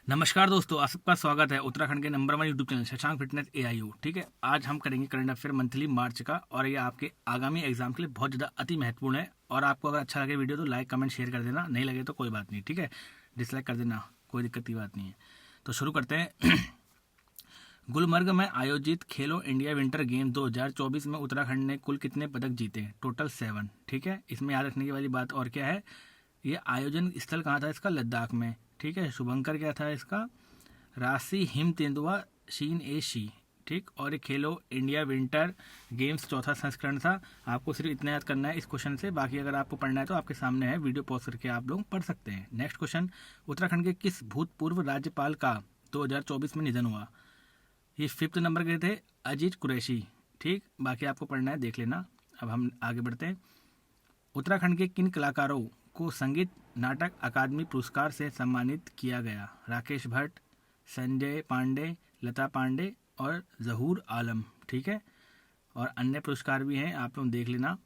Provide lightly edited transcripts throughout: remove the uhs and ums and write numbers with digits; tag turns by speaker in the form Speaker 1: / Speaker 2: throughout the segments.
Speaker 1: नमस्कार दोस्तों, आप सबका स्वागत है उत्तराखंड के number 1 YouTube channel Shashank fitness AIU। ठीक है, आज हम करेंगे करंट अफेयर मंथली मार्च का, और ये आपके आगामी एग्जाम के लिए बहुत ज़्यादा अति महत्वपूर्ण है। और आपको अगर अच्छा लगे वीडियो तो लाइक कमेंट शेयर कर देना, नहीं लगे तो कोई बात नहीं, ठीक है, डिसलाइक कर देना, कोई दिक्कत की बात नहीं है। तो शुरू करते हैं। गुलमर्ग में आयोजित खेलो इंडिया विंटर गेम 2024 में उत्तराखंड ने कुल कितने पदक जीते? टोटल 7। ठीक है, इसमें याद रखने की वाली बात और क्या है, ये आयोजन स्थल कहाँ था इसका? लद्दाख में। ठीक है, शुभंकर क्या था इसका? राशि हिम तेंदुआ शीन ए शी। ठीक, और ये खेलो इंडिया विंटर गेम्स चौथा संस्करण था। आपको सिर्फ इतना याद करना है इस क्वेश्चन से, बाकी अगर आपको पढ़ना है तो आपके सामने है, वीडियो पॉज करके आप लोग पढ़ सकते हैं। नेक्स्ट क्वेश्चन, उत्तराखंड के किस भूतपूर्व राज्यपाल का 2024 में निधन हुआ? ये 5th नंबर के थे, अजीज कुरैशी। ठीक, बाकी आपको पढ़ना है, देख लेना। अब हम आगे बढ़ते हैं। उत्तराखंड के किन कलाकारों को संगीत नाटक अकादमी पुरस्कार से सम्मानित किया गया? राकेश भट्ट, संजय पांडे, लता पांडे और जहूर आलम। ठीक है, और अन्य पुरस्कार भी हैं, आप लोग देख लेना।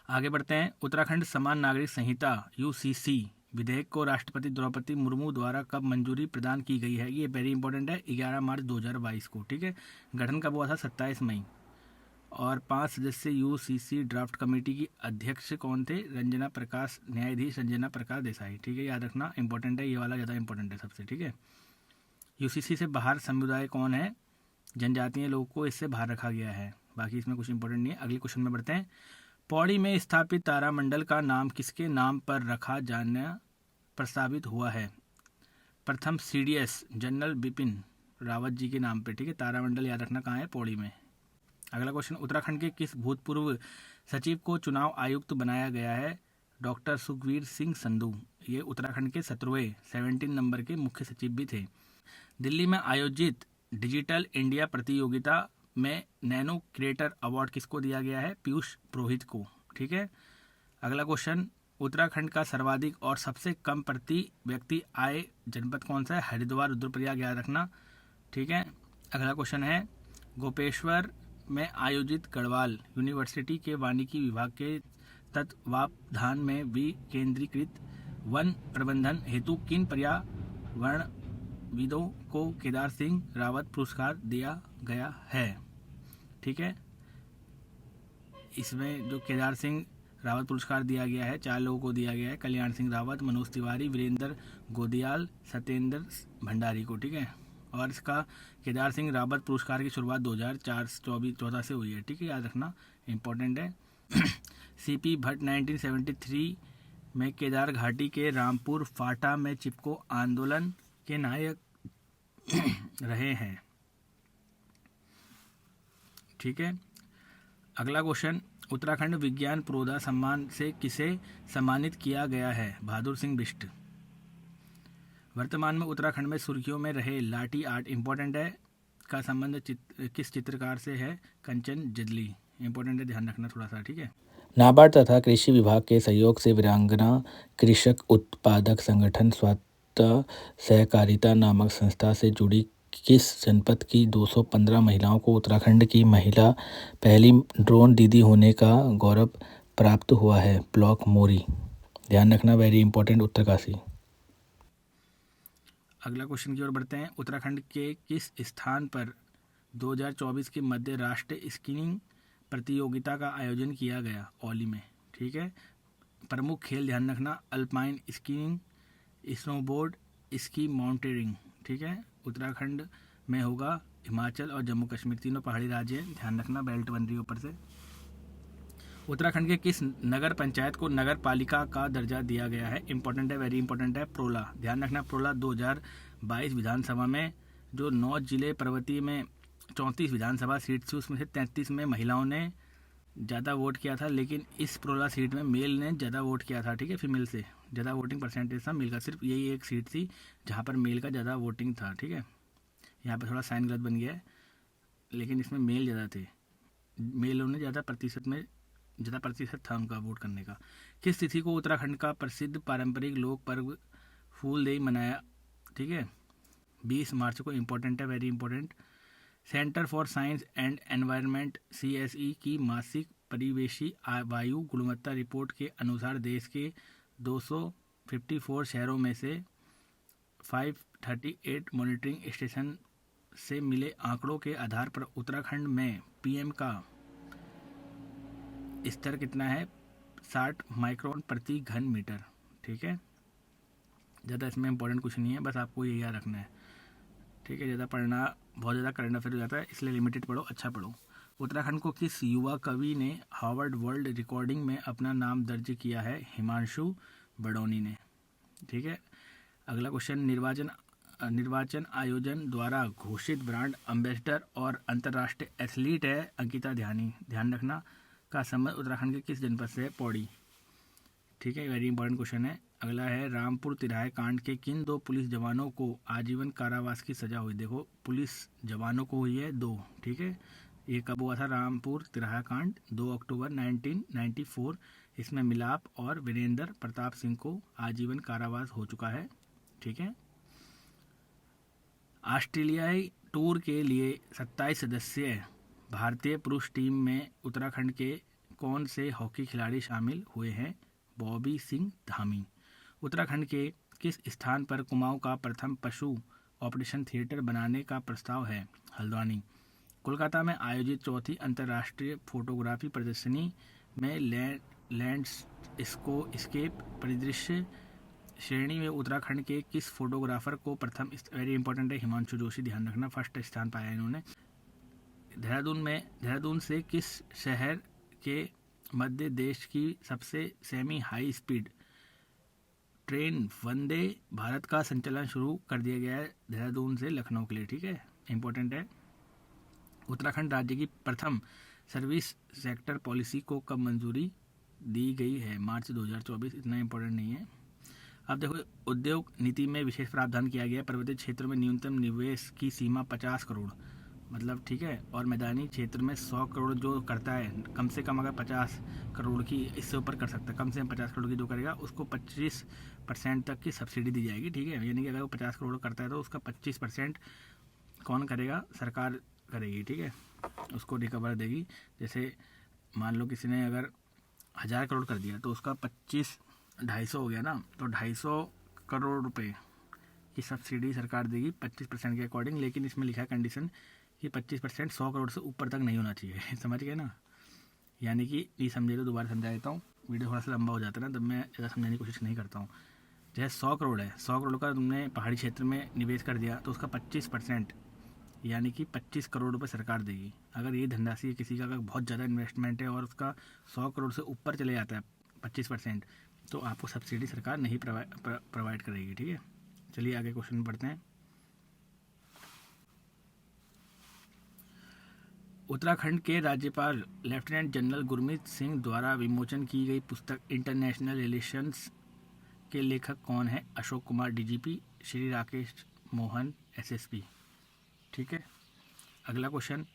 Speaker 1: आगे बढ़ते हैं। उत्तराखंड समान नागरिक संहिता UCC विधेयक को राष्ट्रपति द्रौपदी मुर्मू द्वारा कब मंजूरी प्रदान की गई है? ये वेरी इंपॉर्टेंट है, 11 मार्च 2022 को। ठीक है, गठन कब हुआ था? 27 मई। और 5 सदस्यीय UCC ड्राफ्ट कमेटी की अध्यक्ष कौन थे? रंजना प्रकाश, न्यायाधीश रंजना प्रकाश देसाई। ठीक है, याद रखना, इंपॉर्टेंट है, ये वाला ज़्यादा इंपॉर्टेंट है सबसे। ठीक है, UCC से बाहर समुदाय कौन है? जनजातीय लोगों को इससे बाहर रखा गया है। बाकी इसमें कुछ इंपॉर्टेंट नहीं है। अगले क्वेश्चन में बढ़ते हैं। पौड़ी में स्थापित तारामंडल का नाम किसके नाम पर रखा जाना प्रस्तावित हुआ है? प्रथम CDS जनरल बिपिन रावत जी के नाम पे। ठीक है, तारामंडल याद रखना कहाँ है? पौड़ी में। अगला क्वेश्चन, उत्तराखंड के किस भूतपूर्व सचिव को चुनाव आयुक्त बनाया गया है? डॉक्टर सुखवीर सिंह संधू। ये उत्तराखंड के 17 नंबर के मुख्य सचिव भी थे। दिल्ली में आयोजित डिजिटल इंडिया प्रतियोगिता में नैनो क्रिएटर अवार्ड किसको दिया गया है? पीयूष पुरोहित को। ठीक है, अगला क्वेश्चन, उत्तराखंड का सर्वाधिक और सबसे कम प्रति व्यक्ति आय जनपद कौन सा है? हरिद्वार, रुद्रप्रयाग, याद रखना। ठीक है, अगला क्वेश्चन है, गोपेश्वर में आयोजित गढ़वाल यूनिवर्सिटी के वानिकी विभाग के तत्वावधान में विकेंद्रीकृत वन प्रबंधन हेतु किन पर्यावरणविदों को केदार सिंह रावत पुरस्कार दिया गया है? ठीक है, इसमें जो केदार सिंह रावत पुरस्कार दिया गया है, 4 लोगों को दिया गया है, कल्याण सिंह रावत, मनोज तिवारी, वीरेंद्र गोदियाल, सत्येंद्र भंडारी को। ठीक है, और इसका केदार सिंह रावत पुरस्कार की शुरुआत 2014 से हुई है। ठीक है, याद रखना, इंपॉर्टेंट है। CP भट्ट 1973 में केदार घाटी के रामपुर फाटा में चिपको आंदोलन के नायक रहे हैं। ठीक है, अगला क्वेश्चन, उत्तराखंड विज्ञान प्रोधा सम्मान से किसे सम्मानित किया गया है? बहादुर सिंह बिष्ट। वर्तमान में उत्तराखंड में सुर्खियों में रहे लाठी आर्ट, इंपॉर्टेंट है, का संबंध किस चित्रकार से है? कंचन जदली। इंपॉर्टेंट है, ध्यान रखना थोड़ा सा। ठीक है,
Speaker 2: नाबार्ड तथा कृषि विभाग के सहयोग से वीरांगना कृषक उत्पादक संगठन स्वतः सहकारिता नामक संस्था से जुड़ी किस जनपद की 215 महिलाओं को उत्तराखंड की महिला पहली ड्रोन दीदी होने का गौरव प्राप्त हुआ है? ब्लॉक मोरी। ध्यान रखना, वेरी इंपॉर्टेंट, उत्तरकाशी।
Speaker 1: अगला क्वेश्चन की ओर बढ़ते हैं। उत्तराखंड के किस स्थान पर 2024 के मध्य राष्ट्रीय स्कीइंग प्रतियोगिता का आयोजन किया गया? औली में। ठीक है, प्रमुख खेल ध्यान रखना, alpine skiing, snowboard, ski mountaineering. ठीक है, उत्तराखंड में होगा, हिमाचल और जम्मू कश्मीर तीनों पहाड़ी राज्य हैं, ध्यान रखना, बेल्ट बन रही है ऊपर से। उत्तराखंड के किस नगर पंचायत को नगर पालिका का दर्जा दिया गया है? इंपॉर्टेंट है, वेरी इंपॉर्टेंट है, प्रोला। ध्यान रखना, प्रोला 2022 विधानसभा में जो 9 जिले पर्वतीय में 34 विधानसभा सीट थी, उसमें से 33 में महिलाओं ने ज़्यादा वोट किया था, लेकिन इस प्रोला सीट में मेल ने ज़्यादा वोट किया था। ठीक है, फीमेल से ज़्यादा वोटिंग परसेंटेज था मेल का, सिर्फ यही एक सीट थी जहाँ पर मेल का ज़्यादा वोटिंग था। ठीक है, यहाँ पर थोड़ा साइन गलत बन गया है, लेकिन इसमें मेल ज़्यादा थे, मेलों ने ज़्यादा प्रतिशत था उनका वोट करने का। किस तिथि को उत्तराखंड का प्रसिद्ध पारंपरिक लोक पर्व फूलदेई मनाया? ठीक है, 20 मार्च को। इंपॉर्टेंट है, very important. Centre for science and environment CSE की मासिक परिवेशी वायु गुणवत्ता रिपोर्ट के अनुसार देश के 254 शहरों में से 538 मॉनिटरिंग स्टेशन से मिले आंकड़ों के आधार पर उत्तराखंड में पीएम का स्तर कितना है? 60 माइक्रोन प्रति घन मीटर। ठीक है, ज़्यादा इसमें इंपॉर्टेंट कुछ नहीं है, बस आपको ये याद रखना है। ठीक है, ज़्यादा पढ़ना बहुत ज़्यादा करंट अफेयर हो जाता है, इसलिए लिमिटेड पढ़ो, अच्छा पढ़ो। उत्तराखंड को किस युवा कवि ने हार्वर्ड वर्ल्ड रिकॉर्डिंग में अपना नाम दर्ज किया है? हिमांशु बडोनी ने। ठीक है, अगला क्वेश्चन, निर्वाचन आयोजन द्वारा घोषित ब्रांड एम्बेसडर और अंतर्राष्ट्रीय एथलीट है अंकिता ध्यानी, ध्यान रखना। का संबंध उत्तराखंड के किस जनपद से है? पौड़ी। ठीक है, वेरी इंपॉर्टेंट क्वेश्चन है। अगला है, रामपुर तिराहे कांड के किन 2 पुलिस जवानों को आजीवन कारावास की सजा हुई? देखो, पुलिस जवानों को हुई है 2। ठीक है, ये कब हुआ था? रामपुर तिराहा कांड 2 अक्टूबर 1994। इसमें मिलाप और वीरेंद्र प्रताप सिंह को आजीवन कारावास हो चुका है। ठीक है, ऑस्ट्रेलियाई टूर के लिए 27 सदस्यीय भारतीय पुरुष टीम में उत्तराखंड के कौन से हॉकी खिलाड़ी शामिल हुए हैं? बॉबी सिंह धामी। उत्तराखंड के किस स्थान पर कुमाऊं का प्रथम पशु ऑपरेशन थिएटर बनाने का प्रस्ताव है? हल्द्वानी। कोलकाता में आयोजित 4वीं अंतर्राष्ट्रीय फोटोग्राफी प्रदर्शनी में लैंडस्केप परिदृश्य श्रेणी में उत्तराखंड के किस फोटोग्राफर को प्रथम, वेरी इंपॉर्टेंट है, हिमांशु जोशी, ध्यान रखना, फर्स्ट स्थान पाया इन्होंने। देहरादून से किस शहर के मध्य देश की सबसे semi high speed train Vande Bharat का संचालन शुरू कर दिया गया है? देहरादून से लखनऊ के लिए। ठीक है, इंपॉर्टेंट है। उत्तराखंड राज्य की प्रथम सर्विस सेक्टर पॉलिसी को कब मंजूरी दी गई है? मार्च 2024। इतना इंपॉर्टेंट नहीं है। अब देखो, उद्योग नीति में विशेष प्रावधान किया गया है, पर्वतीय क्षेत्रों में न्यूनतम निवेश की सीमा 50 करोड़, मतलब ठीक है, और मैदानी क्षेत्र में 100 करोड़ जो करता है, कम से कम अगर 50 करोड़ की, इससे ऊपर कर सकता है, कम से कम 50 करोड़ की जो करेगा उसको 25% तक की सब्सिडी दी जाएगी। ठीक है, यानी कि अगर वो 50 करोड़ करता है तो उसका 25% कौन करेगा? सरकार करेगी। ठीक है, उसको रिकवर देगी। जैसे मान लो किसी ने अगर 1000 करोड़ कर दिया तो उसका 250 हो गया ना, तो 250 करोड़ रुपए की सब्सिडी सरकार देगी 25% के अकॉर्डिंग। लेकिन इसमें लिखा है कंडीशन कि 25% 100 करोड़ से ऊपर तक नहीं होना चाहिए। समझ गए ना? यानी कि नहीं समझे तो दोबारा समझा देता हूँ, वीडियो थोड़ा सा लंबा हो जाता है ना, तब मैं ज़्यादा समझाने की कोशिश नहीं करता हूँ। जैसे 100 करोड़ है, 100 करोड़ का तुमने पहाड़ी क्षेत्र में निवेश कर दिया तो उसका 25% यानी कि 25 करोड़ रुपए सरकार देगी। अगर ये धनराशि किसी का अगर बहुत ज़्यादा इन्वेस्टमेंट है और उसका 100 करोड़ से ऊपर चले जाता है 25%, तो आपको सब्सिडी सरकार नहीं प्रोवाइड करेगी। ठीक है, चलिए आगे क्वेश्चन पढ़ते हैं। उत्तराखंड के राज्यपाल लेफ्टिनेंट जनरल गुरमीत सिंह द्वारा विमोचन की गई पुस्तक इंटरनेशनल रिलेशंस के लेखक कौन है? Ashok Kumar DGP, Shri Rakesh Mohan SSP. ठीक है, अगला क्वेश्चन,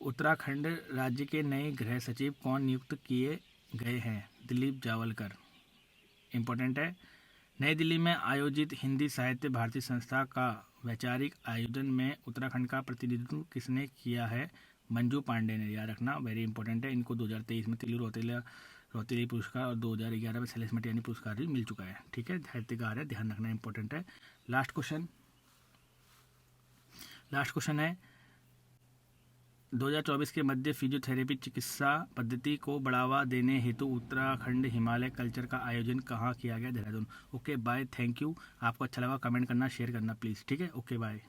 Speaker 1: उत्तराखंड राज्य के नए गृह सचिव कौन नियुक्त किए गए हैं? दिलीप जावलकर। इम्पोर्टेंट है। नई दिल्ली में आयोजित हिंदी साहित्य भारती संस्था का वैचारिक आयोजन में उत्तराखंड का प्रतिनिधित्व किसने किया है? मंजू पांडे ने, याद रखना, वेरी इंपॉर्टेंट है। इनको 2023 में तिल्लू रोतेली पुरस्कार और 2011 में सैलेस मटियानी पुरस्कार भी मिल चुका है। ठीक है, साहित्यकार है, ध्यान रखना, इंपॉर्टेंट है। लास्ट क्वेश्चन है, 2024 के मध्य फिजियोथेरेपी चिकित्सा पद्धति को बढ़ावा देने हेतु उत्तराखंड हिमालय कल्चर का आयोजन कहाँ किया गया? Dehradun. Okay bye, thank you. आपको अच्छा लगा कमेंट करना, शेयर करना प्लीज़। ठीक है, ओके बाय।